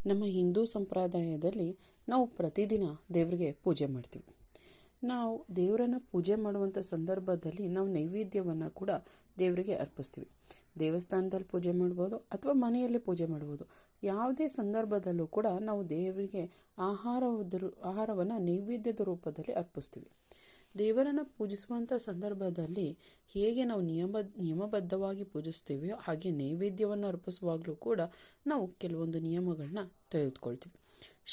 ನಮ್ಮ ಹಿಂದೂ ಸಂಪ್ರದಾಯದಲ್ಲಿ ನಾವು ಪ್ರತಿದಿನ ದೇವರಿಗೆ ಪೂಜೆ ಮಾಡ್ತೀವಿ. ನಾವು ದೇವರನ್ನು ಪೂಜೆ ಮಾಡುವಂಥ ಸಂದರ್ಭದಲ್ಲಿ ನಾವು ನೈವೇದ್ಯವನ್ನು ಕೂಡ ದೇವರಿಗೆ ಅರ್ಪಿಸ್ತೀವಿ. ದೇವಸ್ಥಾನದಲ್ಲಿ ಪೂಜೆ ಮಾಡ್ಬೋದು ಅಥವಾ ಮನೆಯಲ್ಲಿ ಪೂಜೆ ಮಾಡ್ಬೋದು. ಯಾವುದೇ ಸಂದರ್ಭದಲ್ಲೂ ಕೂಡ ನಾವು ದೇವರಿಗೆ ಆಹಾರವನ್ನು ನೈವೇದ್ಯದ ರೂಪದಲ್ಲಿ ಅರ್ಪಿಸ್ತೀವಿ. ದೇವರನ್ನು ಪೂಜಿಸುವಂಥ ಸಂದರ್ಭದಲ್ಲಿ ಹೇಗೆ ನಾವು ನಿಯಮಬದ್ಧವಾಗಿ ಪೂಜಿಸ್ತೀವಿ, ಹಾಗೆ ನೈವೇದ್ಯವನ್ನು ಅರ್ಪಿಸುವಾಗಲೂ ಕೂಡ ನಾವು ಕೆಲವೊಂದು ನಿಯಮಗಳನ್ನ ತೆಗೆದುಕೊಳ್ತೀವಿ.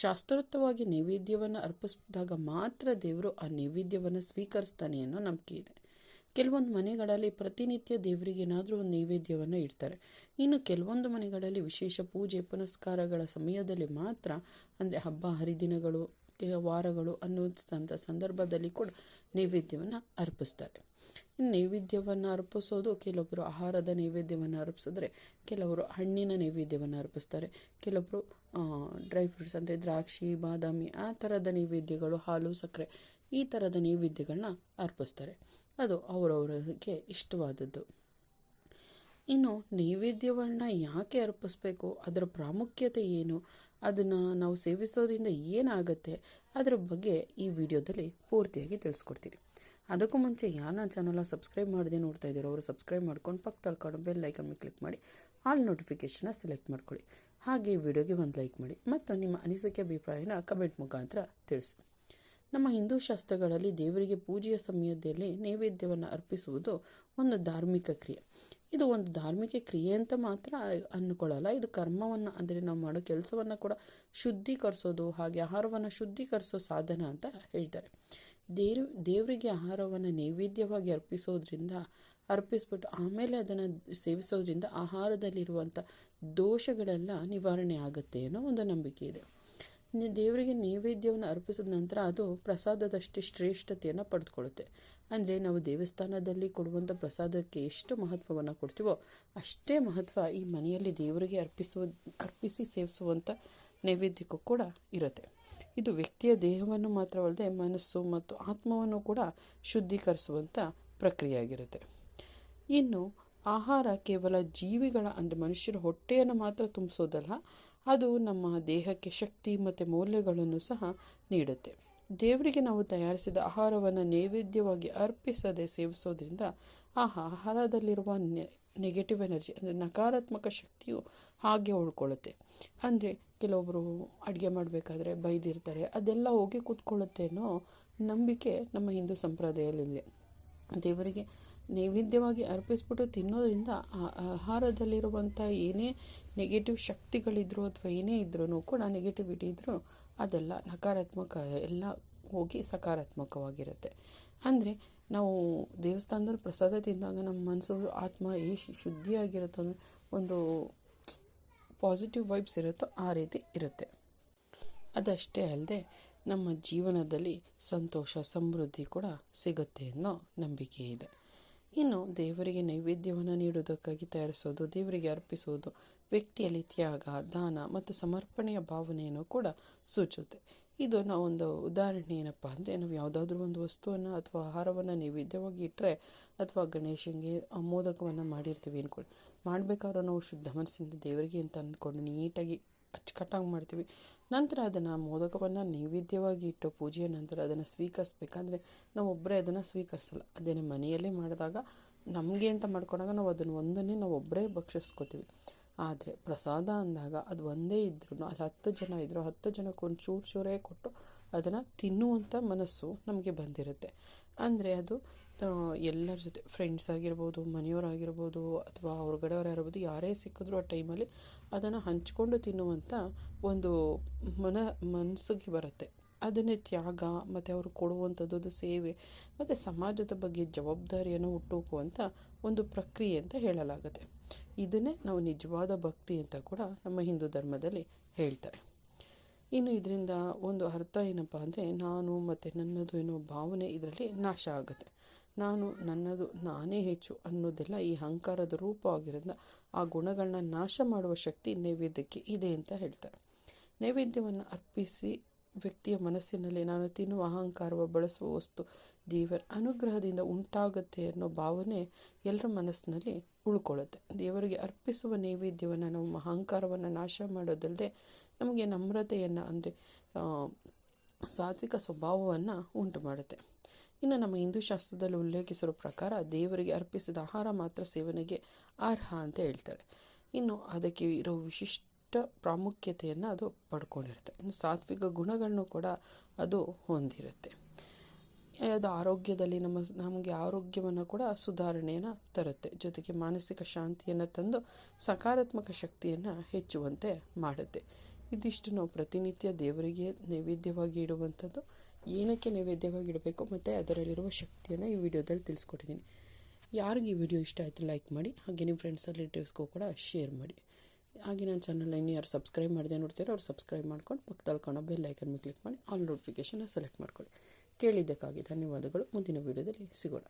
ಶಾಸ್ತ್ರೋಕ್ತವಾಗಿ ನೈವೇದ್ಯವನ್ನು ಅರ್ಪಿಸಿದಾಗ ಮಾತ್ರ ದೇವರು ಆ ನೈವೇದ್ಯವನ್ನು ಸ್ವೀಕರಿಸ್ತಾನೆ ಅನ್ನೋ ನಂಬಿಕೆ ಇದೆ. ಕೆಲವೊಂದು ಮನೆಗಳಲ್ಲಿ ಪ್ರತಿನಿತ್ಯ ದೇವರಿಗೆ ಏನಾದರೂ ಒಂದು ನೈವೇದ್ಯವನ್ನು ಇಡ್ತಾರೆ. ಇನ್ನು ಕೆಲವೊಂದು ಮನೆಗಳಲ್ಲಿ ವಿಶೇಷ ಪೂಜೆ ಪುನಸ್ಕಾರಗಳ ಸಮಯದಲ್ಲಿ ಮಾತ್ರ, ಅಂದರೆ ಹಬ್ಬ ಹರಿದಿನಗಳು, ವಾರಗಳು ಅನ್ನೋಂಥ ಸಂದರ್ಭದಲ್ಲಿ ಕೂಡ ನೈವೇದ್ಯವನ್ನು ಅರ್ಪಿಸ್ತಾರೆ. ನೈವೇದ್ಯವನ್ನು ಅರ್ಪಿಸೋದು, ಕೆಲವೊಬ್ಬರು ಆಹಾರದ ನೈವೇದ್ಯವನ್ನು ಅರ್ಪಿಸಿದ್ರೆ, ಕೆಲವರು ಹಣ್ಣಿನ ನೈವೇದ್ಯವನ್ನು ಅರ್ಪಿಸ್ತಾರೆ, ಕೆಲವೊಬ್ಬರು ಡ್ರೈ ಫ್ರೂಟ್ಸ್ ಅಂದರೆ ದ್ರಾಕ್ಷಿ, ಬಾದಾಮಿ ಆ ಥರದ ನೈವೇದ್ಯಗಳು, ಹಾಲು, ಸಕ್ಕರೆ ಈ ಥರದ ನೈವೇದ್ಯಗಳನ್ನ ಅರ್ಪಿಸ್ತಾರೆ. ಅದು ಅವರವರಿಗೆ ಇಷ್ಟವಾದದ್ದು. ಇನ್ನು ನೈವೇದ್ಯವನ್ನು ಯಾಕೆ ಅರ್ಪಿಸ್ಬೇಕು, ಅದರ ಪ್ರಾಮುಖ್ಯತೆ ಏನು, ಅದನ್ನು ನಾವು ಸೇವಿಸೋದ್ರಿಂದ ಏನಾಗುತ್ತೆ, ಅದರ ಬಗ್ಗೆ ಈ ವಿಡಿಯೋದಲ್ಲಿ ಪೂರ್ತಿಯಾಗಿ ತಿಳಿಸ್ಕೊಡ್ತೀನಿ. ಅದಕ್ಕೂ ಮುಂಚೆ ನನ್ನ ಚಾನಲ್ನ ಸಬ್ಸ್ಕ್ರೈಬ್ ಮಾಡದೆ ನೋಡ್ತಾ ಇದ್ದೀರೋ ಅವರು ಸಬ್ಸ್ಕ್ರೈಬ್ ಮಾಡ್ಕೊಂಡು ಪಕ್ಕದಲ್ಲಿ ಕಾಣೋ ಬೆಲ್ ಐಕನ್ ಮೇಲೆ ಕ್ಲಿಕ್ ಮಾಡಿ ಆಲ್ ನೋಟಿಫಿಕೇಷನ್ನ ಸೆಲೆಕ್ಟ್ ಮಾಡ್ಕೊಳ್ಳಿ. ಹಾಗೆ ಈ ವಿಡಿಯೋಗೆ ಒಂದು ಲೈಕ್ ಮಾಡಿ ಮತ್ತು ನಿಮ್ಮ ಅನಿಸಿಕೆ ಅಭಿಪ್ರಾಯನ ಕಮೆಂಟ್ ಮುಖಾಂತರ ತಿಳಿಸಿ. ನಮ್ಮ ಹಿಂದೂ ಶಾಸ್ತ್ರಗಳಲ್ಲಿ ದೇವರಿಗೆ ಪೂಜೆಯ ಸಮಯದಲ್ಲಿ ನೈವೇದ್ಯವನ್ನು ಅರ್ಪಿಸುವುದು ಒಂದು ಧಾರ್ಮಿಕ ಕ್ರಿಯೆ. ಇದು ಒಂದು ಧಾರ್ಮಿಕ ಕ್ರಿಯೆ ಅಂತ ಮಾತ್ರ ಅಂದ್ಕೊಳ್ಳಲ್ಲ. ಇದು ಕರ್ಮವನ್ನು, ಅಂದರೆ ನಾವು ಮಾಡೋ ಕೆಲಸವನ್ನು ಕೂಡ ಶುದ್ಧೀಕರಿಸೋದು, ಹಾಗೆ ಆಹಾರವನ್ನು ಶುದ್ಧೀಕರಿಸೋ ಸಾಧನ ಅಂತ ಹೇಳ್ತಾರೆ. ದೇವರಿಗೆ ಆಹಾರವನ್ನು ನೈವೇದ್ಯವಾಗಿ ಅರ್ಪಿಸ್ಬಿಟ್ಟು ಆಮೇಲೆ ಅದನ್ನು ಸೇವಿಸೋದ್ರಿಂದ ಆಹಾರದಲ್ಲಿರುವಂಥ ದೋಷಗಳೆಲ್ಲ ನಿವಾರಣೆ ಆಗುತ್ತೆ ಅನ್ನೋ ಒಂದು ನಂಬಿಕೆ ಇದೆ. ದೇವರಿಗೆ ನೈವೇದ್ಯವನ್ನು ಅರ್ಪಿಸಿದ ನಂತರ ಅದು ಪ್ರಸಾದದಷ್ಟೇ ಶ್ರೇಷ್ಠತೆಯನ್ನು ಪಡೆದುಕೊಳ್ಳುತ್ತೆ. ಅಂದರೆ ನಾವು ದೇವಸ್ಥಾನದಲ್ಲಿ ಕೊಡುವಂಥ ಪ್ರಸಾದಕ್ಕೆ ಎಷ್ಟು ಮಹತ್ವವನ್ನು ಕೊಡ್ತೀವೋ ಅಷ್ಟೇ ಮಹತ್ವ ಈ ಮನೆಯಲ್ಲಿ ದೇವರಿಗೆ ಅರ್ಪಿಸಿ ಸೇವಿಸುವಂಥ ನೈವೇದ್ಯಕ್ಕೂ ಕೂಡ ಇರುತ್ತೆ. ಇದು ವ್ಯಕ್ತಿಯ ದೇಹವನ್ನು ಮಾತ್ರವಲ್ಲದೆ ಮನಸ್ಸು ಮತ್ತು ಆತ್ಮವನ್ನು ಕೂಡ ಶುದ್ಧೀಕರಿಸುವಂಥ ಪ್ರಕ್ರಿಯೆಯಾಗಿರುತ್ತೆ. ಇನ್ನು ಆಹಾರ ಕೇವಲ ಜೀವಿಗಳ, ಅಂದರೆ ಮನುಷ್ಯರ ಹೊಟ್ಟೆಯನ್ನು ಮಾತ್ರ ತುಂಬಿಸೋದಲ್ಲ, ಅದು ನಮ್ಮ ದೇಹಕ್ಕೆ ಶಕ್ತಿ ಮತ್ತು ಮೌಲ್ಯಗಳನ್ನು ಸಹ ನೀಡುತ್ತೆ. ದೇವರಿಗೆ ನಾವು ತಯಾರಿಸಿದ ಆಹಾರವನ್ನು ನೈವೇದ್ಯವಾಗಿ ಅರ್ಪಿಸದೆ ಸೇವಿಸೋದ್ರಿಂದ ಆ ಆಹಾರದಲ್ಲಿರುವ ನೆಗೆಟಿವ್ ಎನರ್ಜಿ, ಅಂದರೆ ನಕಾರಾತ್ಮಕ ಶಕ್ತಿಯು ಹಾಗೆ ಉಳ್ಕೊಳ್ಳುತ್ತೆ. ಅಂದರೆ ಕೆಲವೊಬ್ಬರು ಅಡುಗೆ ಮಾಡಬೇಕಾದ್ರೆ ಬೈದಿರ್ತಾರೆ, ಅದೆಲ್ಲ ಹೋಗಿ ಕೂತ್ಕೊಳ್ಳುತ್ತೆ ಅನ್ನೋ ನಂಬಿಕೆ ನಮ್ಮ ಹಿಂದೂ ಸಂಪ್ರದಾಯದಲ್ಲಿದೆ. ದೇವರಿಗೆ ನೈವೇದ್ಯವಾಗಿ ಅರ್ಪಿಸ್ಬಿಟ್ಟು ತಿನ್ನೋದ್ರಿಂದ ಆ ಆಹಾರದಲ್ಲಿರುವಂಥ ಏನೇ ನೆಗೆಟಿವ್ ಶಕ್ತಿಗಳಿದ್ರು ಅಥವಾ ಏನೇ ಇದ್ರೂ ಕೂಡ, ನೆಗೆಟಿವಿಟಿ ಇದ್ದರೂ ಅದೆಲ್ಲ ನಕಾರಾತ್ಮಕ ಎಲ್ಲ ಹೋಗಿ ಸಕಾರಾತ್ಮಕವಾಗಿರುತ್ತೆ. ಅಂದರೆ ನಾವು ದೇವಸ್ಥಾನದಲ್ಲಿ ಪ್ರಸಾದ ತಿಂದಾಗ ನಮ್ಮ ಮನಸ್ಸು, ಆತ್ಮ ಶುದ್ಧಿಯಾಗಿರುತ್ತೋ, ಒಂದು ಪಾಸಿಟಿವ್ ವೈಬ್ಸ್ ಇರುತ್ತೋ ಆ ರೀತಿ ಇರುತ್ತೆ. ಅದಷ್ಟೇ ಅಲ್ಲದೆ ನಮ್ಮ ಜೀವನದಲ್ಲಿ ಸಂತೋಷ ಸಮೃದ್ಧಿ ಕೂಡ ಸಿಗುತ್ತೆ ಅನ್ನೋ ನಂಬಿಕೆ ಇದೆ. ಇನ್ನು ದೇವರಿಗೆ ನೈವೇದ್ಯವನ್ನು ನೀಡುವುದಕ್ಕಾಗಿ ತಯಾರಿಸೋದು, ದೇವರಿಗೆ ಅರ್ಪಿಸೋದು ವ್ಯಕ್ತಿಯಲ್ಲಿ ತ್ಯಾಗ, ದಾನ ಮತ್ತು ಸಮರ್ಪಣೆಯ ಭಾವನೆಯನ್ನು ಕೂಡ ಸೂಚುತ್ತೆ. ಇದು ನಾವೊಂದು ಉದಾಹರಣೆ ಏನಪ್ಪ ಅಂದರೆ, ನಾವು ಯಾವುದಾದ್ರೂ ಒಂದು ವಸ್ತುವನ್ನು ಅಥವಾ ಆಹಾರವನ್ನು ನೈವೇದ್ಯವಾಗಿ ಇಟ್ಟರೆ, ಅಥವಾ ಗಣೇಶನಿಗೆ ಮೋದಕವನ್ನು ಮಾಡಿರ್ತೀವಿ ಅಂದ್ಕೊಳ್ಳಿ, ಮಾಡಬೇಕಾದ್ರೆ ನಾವು ಶುದ್ಧ ಮನಸ್ಸಿಂದ ದೇವರಿಗೆ ಅಂತ ಅಂದ್ಕೊಂಡು ನೀಟಾಗಿ ಅಚ್ಚುಕಟ್ಟಾಗಿ ಮಾಡ್ತೀವಿ. ನಂತರ ಅದನ್ನು ಮೋದಕವನ್ನು ನೈವೇದ್ಯವಾಗಿ ಇಟ್ಟು ಪೂಜೆಯ ನಂತರ ಅದನ್ನು ಸ್ವೀಕರಿಸ್ಬೇಕಾದ್ರೆ ನಾವು ಒಬ್ಬರೇ ಅದನ್ನು ಸ್ವೀಕರಿಸಲ್ಲ. ಅದೇನೇ ಮನೆಯಲ್ಲೇ ಮಾಡಿದಾಗ ನಮಗೆ ಅಂತ ಮಾಡ್ಕೊಂಡಾಗ ನಾವು ಅದನ್ನು ಒಂದನ್ನೇ ನಾವು ಒಬ್ಬರೇ ಭಕ್ಷಿಸ್ಕೋತೀವಿ. ಆದರೆ ಪ್ರಸಾದ ಅಂದಾಗ ಅದು ಒಂದೇ ಇದ್ರೂ ಅಲ್ಲಿ 10 ಜನ ಇದ್ದರೂ 10 ಜನಕ್ಕೆ ಒಂದು ಚೂರೇ ಕೊಟ್ಟು ಅದನ್ನು ತಿನ್ನುವಂಥ ಮನಸ್ಸು ನಮಗೆ ಬಂದಿರುತ್ತೆ. ಅಂದರೆ ಅದು ಎಲ್ಲರ ಜೊತೆ, ಫ್ರೆಂಡ್ಸ್ ಆಗಿರ್ಬೋದು, ಮನೆಯವರಾಗಿರ್ಬೋದು, ಅಥವಾ ಹೊರಗಡೆಯವರಾಗಿರ್ಬೋದು, ಯಾರೇ ಸಿಕ್ಕಿದ್ರು ಆ ಟೈಮಲ್ಲಿ ಅದನ್ನು ಹಂಚ್ಕೊಂಡು ತಿನ್ನುವಂಥ ಒಂದು ಮನಸ್ಸಿಗೆ ಬರುತ್ತೆ. ಅದನ್ನೇ ತ್ಯಾಗ ಮತ್ತು ಅವರು ಕೊಡುವಂಥದ್ದು ಸೇವೆ ಮತ್ತು ಸಮಾಜದ ಬಗ್ಗೆ ಜವಾಬ್ದಾರಿಯನ್ನು ಹುಟ್ಟುಕುವಂಥ ಒಂದು ಪ್ರಕ್ರಿಯೆ ಅಂತ ಹೇಳಲಾಗುತ್ತೆ. ಇದನ್ನೇ ನಾವು ನಿಜವಾದ ಭಕ್ತಿ ಅಂತ ಕೂಡ ನಮ್ಮ ಹಿಂದೂ ಧರ್ಮದಲ್ಲಿ ಹೇಳ್ತಾರೆ. ಇನ್ನು ಇದರಿಂದ ಒಂದು ಅರ್ಥ ಏನಪ್ಪ ಅಂದರೆ, ನಾನು ಮತ್ತು ನನ್ನದು ಎನ್ನುವ ಭಾವನೆ ಇದರಲ್ಲಿ ನಾಶ ಆಗುತ್ತೆ. ನಾನು, ನನ್ನದು, ನಾನೇ ಹೆಚ್ಚು ಅನ್ನೋದೆಲ್ಲ ಈ ಅಹಂಕಾರದ ರೂಪವಾಗಿರೋದ್ರಿಂದ ಆ ಗುಣಗಳನ್ನ ನಾಶ ಮಾಡುವ ಶಕ್ತಿ ನೈವೇದ್ಯಕ್ಕೆ ಇದೆ ಅಂತ ಹೇಳ್ತಾರೆ. ನೈವೇದ್ಯವನ್ನು ಅರ್ಪಿಸಿ ವ್ಯಕ್ತಿಯ ಮನಸ್ಸಿನಲ್ಲಿ ನಾನು ತಿನ್ನುವ ಅಹಂಕಾರವ ಬಳಸುವ ವಸ್ತು ದೇವರ ಅನುಗ್ರಹದಿಂದ ಉಂಟಾಗುತ್ತೆ ಅನ್ನೋ ಭಾವನೆ ಎಲ್ಲರ ಮನಸ್ಸಿನಲ್ಲಿ ಉಳ್ಕೊಳ್ಳುತ್ತೆ. ದೇವರಿಗೆ ಅರ್ಪಿಸುವ ನೈವೇದ್ಯವನ್ನು ನಾವು ಅಹಂಕಾರವನ್ನು ನಾಶ ಮಾಡೋದಲ್ಲದೆ ನಮಗೆ ನಮ್ರತೆಯನ್ನು ಅಂದರೆ ಸಾತ್ವಿಕ ಸ್ವಭಾವವನ್ನು ಉಂಟು ಮಾಡುತ್ತೆ. ಇನ್ನು ನಮ್ಮ ಹಿಂದೂ ಶಾಸ್ತ್ರದಲ್ಲಿ ಉಲ್ಲೇಖಿಸಿರೋ ಪ್ರಕಾರ ದೇವರಿಗೆ ಅರ್ಪಿಸಿದ ಆಹಾರ ಮಾತ್ರ ಸೇವನೆಗೆ ಅರ್ಹ ಅಂತ ಹೇಳ್ತಾರೆ. ಇನ್ನು ಅದಕ್ಕೆ ಇರೋ ವಿಶಿಷ್ಟ ಪ್ರಾಮುಖ್ಯತೆಯನ್ನು ಅದು ಪಡ್ಕೊಂಡಿರುತ್ತೆ. ಇನ್ನು ಸಾತ್ವಿಕ ಗುಣಗಳನ್ನು ಕೂಡ ಅದು ಹೊಂದಿರುತ್ತೆ. ಅದು ಆರೋಗ್ಯದಲ್ಲಿ ನಮಗೆ ಆರೋಗ್ಯವನ್ನು ಕೂಡ ಸುಧಾರಣೆಯನ್ನು ತರುತ್ತೆ. ಜೊತೆಗೆ ಮಾನಸಿಕ ಶಾಂತಿಯನ್ನು ತಂದು ಸಕಾರಾತ್ಮಕ ಶಕ್ತಿಯನ್ನು ಹೆಚ್ಚುವಂತೆ ಮಾಡುತ್ತೆ. ಇದಿಷ್ಟು ನಾವು ಪ್ರತಿನಿತ್ಯ ದೇವರಿಗೆ ನೈವೇದ್ಯವಾಗಿ ಇಡುವಂಥದ್ದು. ಏನಕ್ಕೆ ನೈವೇದ್ಯವಾಗಿ ಇಡಬೇಕು ಮತ್ತು ಅದರಲ್ಲಿರುವ ಶಕ್ತಿಯನ್ನು ಈ ವಿಡಿಯೋದಲ್ಲಿ ತಿಳಿಸ್ಕೊಟ್ಟಿದ್ದೀನಿ. ಯಾರಿಗೆ ಈ ವಿಡಿಯೋ ಇಷ್ಟ ಆಯಿತು ಲೈಕ್ ಮಾಡಿ, ಹಾಗೆ ನಿಮ್ಮ ಫ್ರೆಂಡ್ಸ್ ರಿಲೇಟಿವ್ಸ್ಗೂ ಕೂಡ ಶೇರ್ ಮಾಡಿ. ಹಾಗೆ ನನ್ನ ಚಾನಲ್ನ ಇನ್ನು ಯಾರು ಸಬ್ಸ್ಕ್ರೈಬ್ ಮಾಡದೆ ನೋಡ್ತೀರೋ ಅವ್ರು ಸಬ್ಸ್ಕ್ರೈಬ್ ಮಾಡ್ಕೊಂಡು ಪಕ್ಕದಲ್ಲಿ ಕಾಣೋ ಬೆಲ್ ಐಕನ್ ಮೇಲೆ ಕ್ಲಿಕ್ ಮಾಡಿ ಆಲ್ ನೋಟಿಫಿಕೇಷನ್ನ ಸೆಲೆಕ್ಟ್ ಮಾಡ್ಕೊಳ್ಳಿ. ಕೇಳಿದ್ದಕ್ಕಾಗಿ ಧನ್ಯವಾದಗಳು. ಮುಂದಿನ ವಿಡಿಯೋದಲ್ಲಿ ಸಿಗೋಣ.